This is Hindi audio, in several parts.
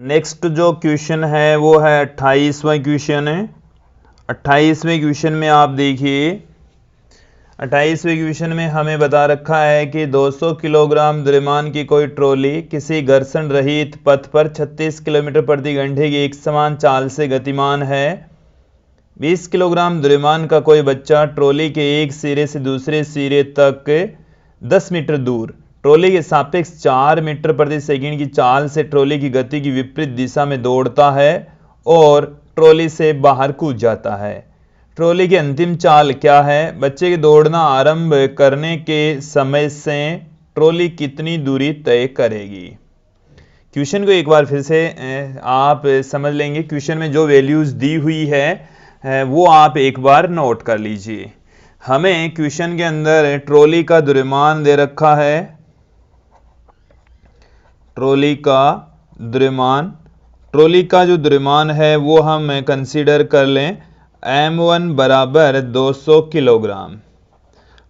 नेक्स्ट जो क्वेश्चन है वो है 28वां क्वेश्चन है। 28वें क्वेश्चन में आप देखिए, 28वें क्वेश्चन में हमें बता रखा है कि 200 किलोग्राम द्रव्यमान की कोई ट्रॉली किसी घर्षण रहित पथ पर 36 किलोमीटर प्रति घंटे की एक समान चाल से गतिमान है। 20 किलोग्राम द्रव्यमान का कोई बच्चा ट्रॉली के एक सिरे से दूसरे सिरे तक 10 मीटर दूर ट्रॉली के सापेक्ष 4 मीटर प्रति सेकंड की चाल से ट्रॉली की गति की विपरीत दिशा में दौड़ता है और ट्रॉली से बाहर कूद जाता है। ट्रॉली की अंतिम चाल क्या है? बच्चे के दौड़ना आरंभ करने के समय से ट्रॉली कितनी दूरी तय करेगी। क्वेश्चन को एक बार फिर से आप समझ लेंगे। क्वेश्चन में जो वैल्यूज दी हुई है वो आप एक बार नोट कर लीजिए। हमें क्वेश्चन के अंदर ट्रॉली का द्रव्यमान दे रखा है, ट्रॉली का द्रव्यमान, ट्रॉली का जो द्रव्यमान है वो हम कंसीडर कर लें m1 बराबर 200 किलोग्राम।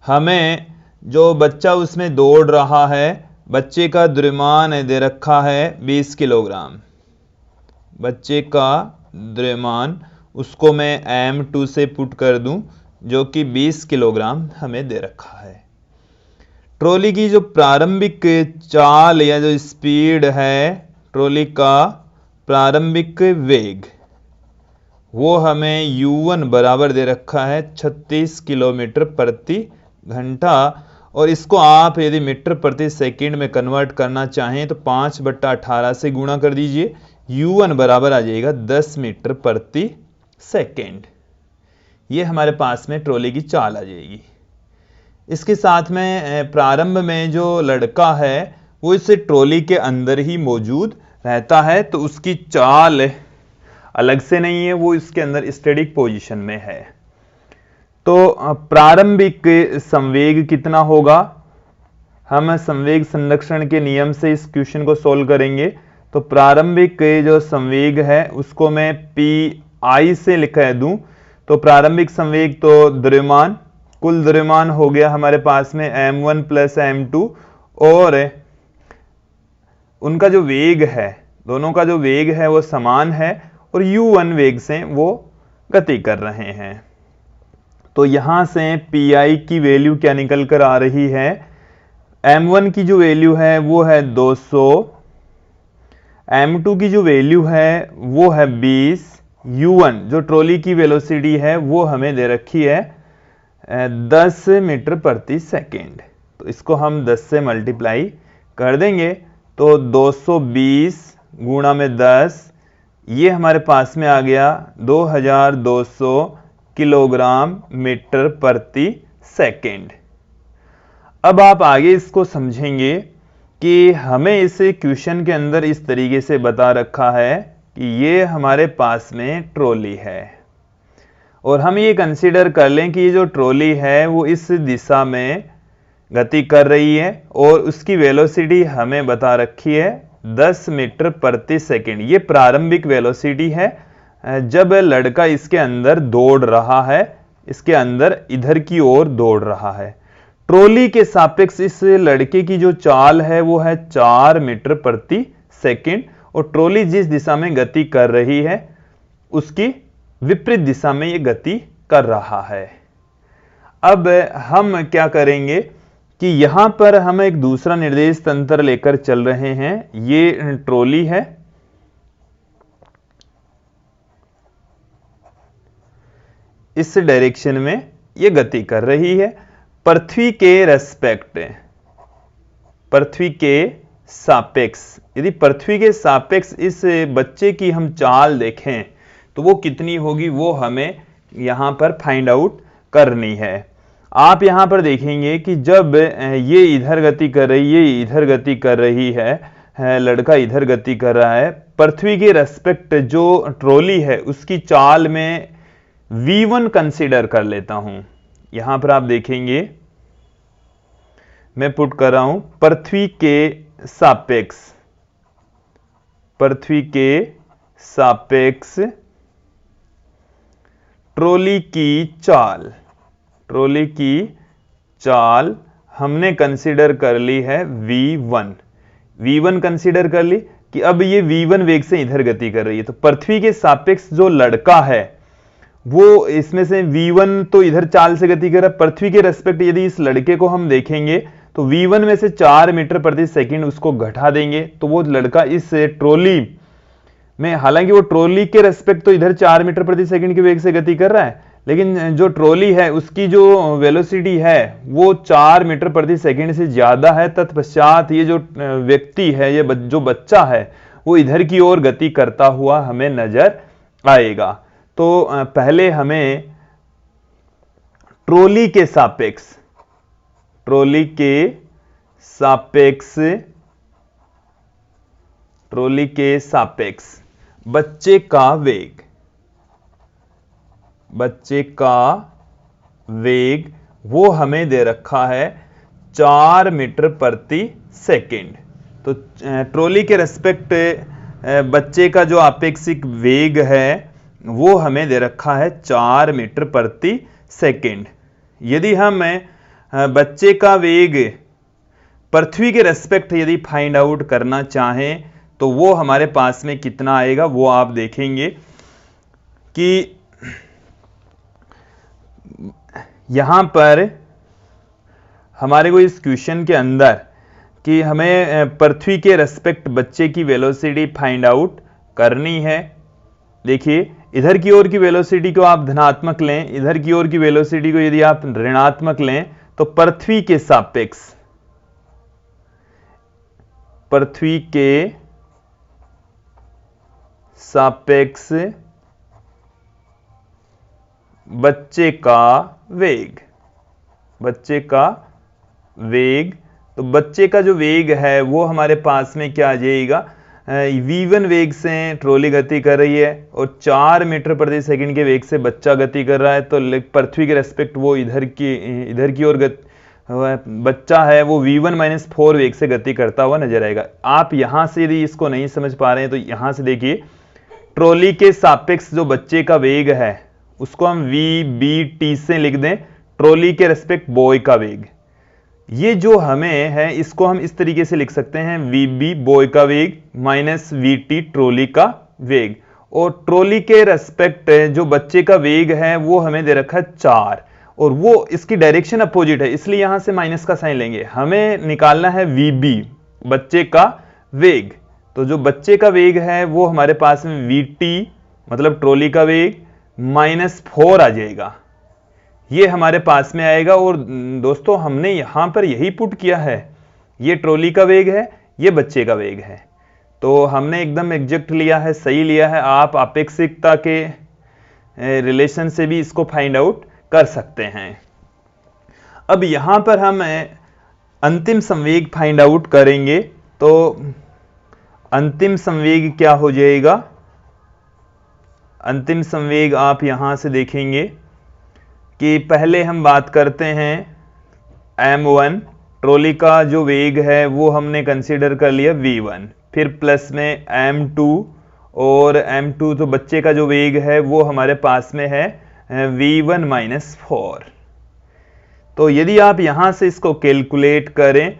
हमें जो बच्चा उसमें दौड़ रहा है, बच्चे का द्रव्यमान दे रखा है 20 किलोग्राम। बच्चे का द्रव्यमान उसको मैं m2 से पुट कर दूं जो कि 20 किलोग्राम हमें दे रखा है। ट्रॉली की जो प्रारंभिक चाल या जो स्पीड है, ट्रॉली का प्रारंभिक वेग, वो हमें u1 बराबर दे रखा है 36 किलोमीटर प्रति घंटा। और इसको आप यदि मीटर प्रति सेकंड में कन्वर्ट करना चाहें तो 5/18 से गुणा कर दीजिए। u1 बराबर आ जाएगा 10 मीटर प्रति सेकंड। ये हमारे पास में ट्रॉली की चाल आ जाएगी। इसके साथ में प्रारंभ में जो लड़का है वो इस ट्रॉली के अंदर ही मौजूद रहता है, तो उसकी चाल अलग से नहीं है, वो इसके अंदर स्टैटिक पोजीशन में है। तो प्रारंभिक संवेग कितना होगा? हम संवेग संरक्षण के नियम से इस क्वेश्चन को सोल्व करेंगे। तो प्रारंभिक जो संवेग है उसको मैं PI से लिख दूं तो प्रारंभिक संवेग तो द्रव्यमान, कुल द्रव्यमान हो गया हमारे पास में m1 प्लस m2, और उनका जो वेग है, दोनों का जो वेग है वो समान है और u1 वेग से वो गति कर रहे हैं। तो यहां से PI की वैल्यू क्या निकल कर आ रही है? m1 की जो वैल्यू है वो है 200, m2 की जो वैल्यू है वो है 20, u1 जो ट्रॉली की वेलोसिटी है वो हमें दे रखी है 10 मीटर प्रति सेकेंड। तो इसको हम 10 से मल्टीप्लाई कर देंगे तो 220 गुणा में 10, ये हमारे पास में आ गया 2200 किलोग्राम मीटर प्रति सेकेंड। अब आप आगे इसको समझेंगे कि हमें इस क्वेश्चन के अंदर इस तरीके से बता रखा है कि ये हमारे पास में ट्रॉली है और हम ये कंसीडर कर लें कि ये जो ट्रॉली है वो इस दिशा में गति कर रही है और उसकी वेलोसिटी हमें बता रखी है 10 मीटर प्रति सेकंड। ये प्रारंभिक वेलोसिटी है जब लड़का इसके अंदर दौड़ रहा है, इसके अंदर इधर की ओर दौड़ रहा है। ट्रॉली के सापेक्ष इस लड़के की जो चाल है वो है 4 मीटर प्रति सेकंड और ट्रॉली जिस दिशा में गति कर रही है उसकी विपरीत दिशा में ये गति कर रहा है। अब हम क्या करेंगे कि यहां पर हम एक दूसरा निर्देश तंत्र लेकर चल रहे हैं। ये ट्रॉली है, इस डायरेक्शन में ये गति कर रही है। पृथ्वी के रेस्पेक्ट, पृथ्वी के सापेक्ष, यदि पृथ्वी के सापेक्ष इस बच्चे की हम चाल देखें तो वो कितनी होगी वो हमें यहां पर फाइंड आउट करनी है। आप यहां पर देखेंगे कि जब ये इधर गति कर रही है, ये इधर गति कर रही है, लड़का इधर गति कर रहा है, पृथ्वी के रेस्पेक्ट जो ट्रॉली है उसकी चाल में v1 कंसीडर कर लेता हूं। यहां पर आप देखेंगे मैं पुट कर रहा हूं पृथ्वी के सापेक्ष, पृथ्वी के सापेक्ष ट्रॉली की चाल, ट्रॉली की चाल हमने कंसीडर कर ली है v1। v1 कंसीडर कर ली कि अब ये v1 वेग से इधर गति कर रही है, तो पृथ्वी के सापेक्ष जो लड़का है वो इसमें से v1 तो इधर चाल से गति कर रहा है। पृथ्वी के रेस्पेक्ट यदि इस लड़के को हम देखेंगे तो v1 में से 4 मीटर प्रति सेकंड उसको घटा देंगे, तो वो लड़का इस ट्रॉली में, हालांकि वो ट्रॉली के रेस्पेक्ट तो इधर 4 मीटर प्रति सेकंड के वेग से गति कर रहा है, लेकिन जो ट्रॉली है उसकी जो वेलोसिटी है वो 4 मीटर प्रति सेकंड से ज्यादा है। तत्पश्चात ये जो व्यक्ति है, ये जो बच्चा है, वो इधर की ओर गति करता हुआ हमें नजर आएगा। तो पहले हमें ट्रॉली के सापेक्ष बच्चे का वेग वो हमें दे रखा है 4 मीटर प्रति सेकंड। तो ट्रॉली के रेस्पेक्ट बच्चे का जो आपेक्षिक वेग है वो हमें दे रखा है 4 मीटर प्रति सेकंड। यदि हम बच्चे का वेग पृथ्वी के रेस्पेक्ट यदि फाइंड आउट करना चाहें तो वो हमारे पास में कितना आएगा, वो आप देखेंगे कि यहां पर हमारे को इस क्वेश्चन के अंदर कि हमें पृथ्वी के रेस्पेक्ट बच्चे की वेलोसिटी फाइंड आउट करनी है। देखिए, इधर की ओर की वेलोसिटी को आप धनात्मक लें, इधर की ओर की वेलोसिटी को यदि आप ऋणात्मक लें, तो पृथ्वी के सापेक्ष बच्चे का वेग, तो बच्चे का जो वेग है वो हमारे पास में क्या आ जाएगा, v1 वेग से ट्रॉली गति कर रही है और 4 मीटर प्रति सेकंड के वेग से बच्चा गति कर रहा है, तो पृथ्वी के रेस्पेक्ट वो इधर की ओर बच्चा है वो v1 - 4 वेग से गति करता हुआ नजर आएगा। आप यहां से यदि इसको नहीं समझ पा रहे हैं तो यहां से देखिए, ट्रॉली के सापेक्ष जो बच्चे का वेग है उसको हम vbt से लिख दें, ट्रॉली के रेस्पेक्ट बॉय का वेग। ये जो हमें है इसको हम इस तरीके से लिख सकते हैं, vb बॉय का वेग माइनस vt ट्रॉली का वेग। और ट्रॉली के रेस्पेक्ट जो बच्चे का वेग है वो हमें दे रखा है 4 और वो इसकी डायरेक्शन अपोजिट है, इसलिए यहां से माइनस का साइन लेंगे। हमें निकालना है vb बच्चे का वेग, तो जो बच्चे का वेग है वो हमारे पास में vt मतलब ट्रॉली का वेग -4 आ जाएगा, ये हमारे पास में आएगा। और दोस्तों हमने यहां पर यही पुट किया है, ये ट्रॉली का वेग है, ये बच्चे का वेग है, तो हमने एकदम एग्जैक्ट लिया है, सही लिया है। आप आपेक्षिकता के रिलेशन से भी इसको फाइंड आउट कर सकते हैं। अब यहां पर हम अंतिम संवेग फाइंड आउट करेंगे, तो अंतिम संवेग क्या हो जाएगा, अंतिम संवेग आप यहां से देखेंगे कि पहले हम बात करते हैं m1, ट्रॉली का जो वेग है वो हमने कंसीडर कर लिया v1, फिर प्लस में m2, और m2 तो बच्चे का जो वेग है वो हमारे पास में है v1 - 4। तो यदि आप यहां से इसको कैलकुलेट करें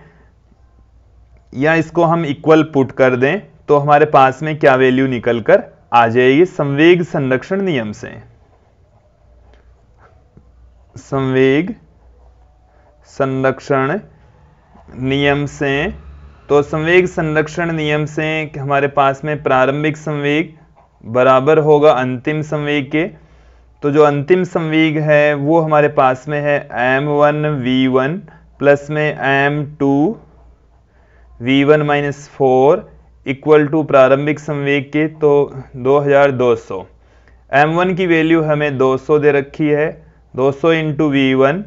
या इसको हम इक्वल पुट कर दें तो हमारे पास में क्या वैल्यू निकल कर आ जाएगी संवेग संरक्षण नियम से। संवेग संरक्षण नियम से, तो संवेग संरक्षण नियम से हमारे पास में प्रारंभिक संवेग बराबर होगा अंतिम संवेग के। तो जो अंतिम संवेग है वो हमारे पास में है m1 v1 प्लस में m2 v1 - 4 इक्वल टू प्रारंभिक संवेग के, तो 2200। m1 की वैल्यू हमें 200 दे रखी है, 200 इंटू v1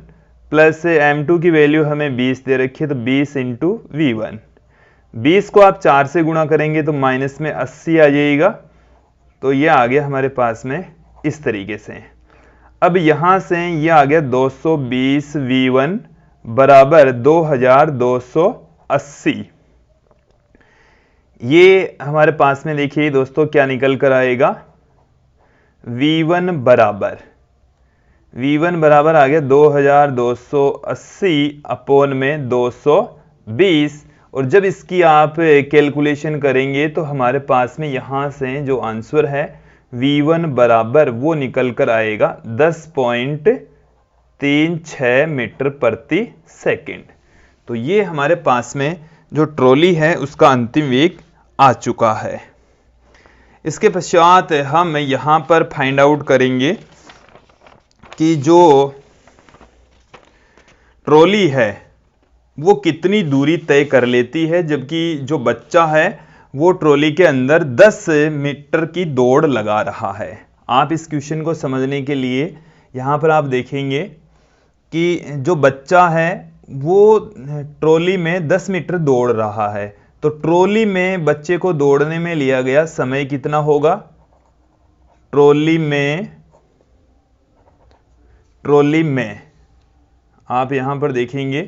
प्लस m2 की वैल्यू हमें 20 दे रखी है, तो 20 इंटू v1। 20 को आप 4 से गुणा करेंगे तो माइनस में 80 आ जाएगा, तो ये आ गया हमारे पास में इस तरीके से। अब यहां से ये आ गया 220 v1 बराबर 2280। ये हमारे पास में देखिए दोस्तों क्या निकल कर आएगा, v1 बराबर आ गया 2280 अपॉन में 220, और जब इसकी आप कैलकुलेशन करेंगे तो हमारे पास में यहाँ से जो आंसर है V1 बराबर वो निकल कर आएगा 10.36 मीटर प्रति सेकंड। तो ये हमारे पास में जो ट्रॉली है उसका अंतिम वेग आ चुका है। इसके पश्चात हम यहाँ पर फाइंड आउट करेंगे कि जो ट्रॉली है वो कितनी दूरी तय कर लेती है, जबकि जो बच्चा है वो ट्रॉली के अंदर 10 मीटर की दौड़ लगा रहा है। आप इस क्वेश्चन को समझने के लिए यहाँ पर आप देखेंगे कि जो बच्चा है वो ट्रॉली में 10 मीटर दौड़ रहा है, तो ट्रॉली में बच्चे को दौड़ने में लिया गया समय कितना होगा? ट्रॉली में आप यहां पर देखेंगे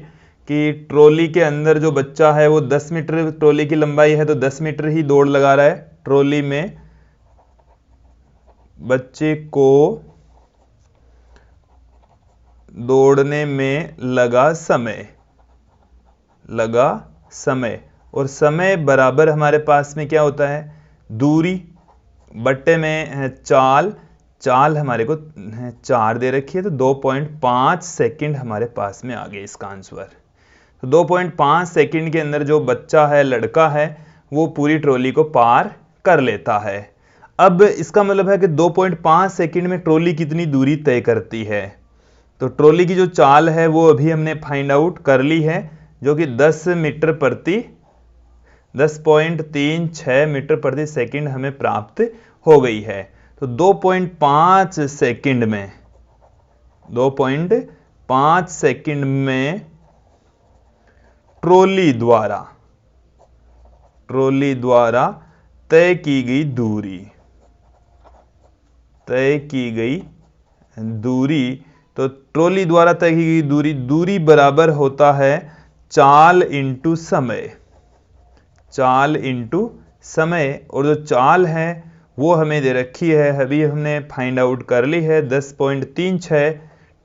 कि ट्रॉली के अंदर जो बच्चा है वो 10 मीटर ट्रॉली की लंबाई है, तो 10 मीटर ही दौड़ लगा रहा है। ट्रॉली में बच्चे को दौड़ने में लगा समय और समय बराबर हमारे पास में क्या होता है? दूरी बट्टे में चाल हमारे को 4 दे रखी है, तो 2.5 सेकंड हमारे पास में आ गया इसका आंसर। तो 2.5 सेकंड के अंदर जो बच्चा है, लड़का है, वो पूरी ट्रॉली को पार कर लेता है। अब इसका मतलब है कि 2.5 सेकंड में ट्रॉली कितनी दूरी तय करती है। तो ट्रॉली की जो चाल है वो अभी हमने फाइंड आउट कर ली है, जो कि 10.36 मीटर प्रति सेकंड हमें प्राप्त हो गई है। तो 2.5 सेकंड में ट्रॉली द्वारा तय की गई दूरी, तो ट्रॉली द्वारा तय की गई दूरी बराबर होता है चाल इंटू समय, और जो चाल है वो हमें दे रखी है, अभी हमने फाइंड आउट कर ली है 10.36।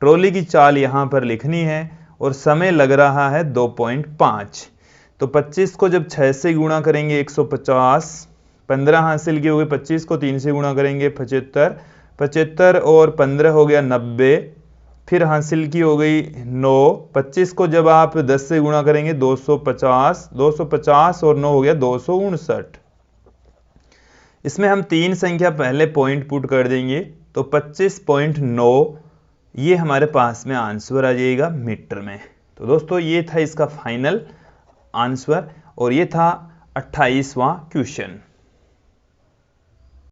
ट्रॉली की चाल यहां पर लिखनी है और समय लग रहा है 2.5। तो 25 को जब 6 से गुणा करेंगे 150, 15 हासिल की हो गई, 25 को 3 से गुणा करेंगे 75 और 15 हो गया 90, फिर हासिल की हो गई 9, 25 को जब आप 10 से गुणा करेंगे 250 और 9 हो गया 259। इसमें हम 3 संख्या पहले पॉइंट पुट कर देंगे, तो 25.9 ये हमारे पास में आंसर आ जाएगा मीटर में। तो दोस्तों ये था इसका फाइनल आंसर और ये था 28वां क्वेश्चन।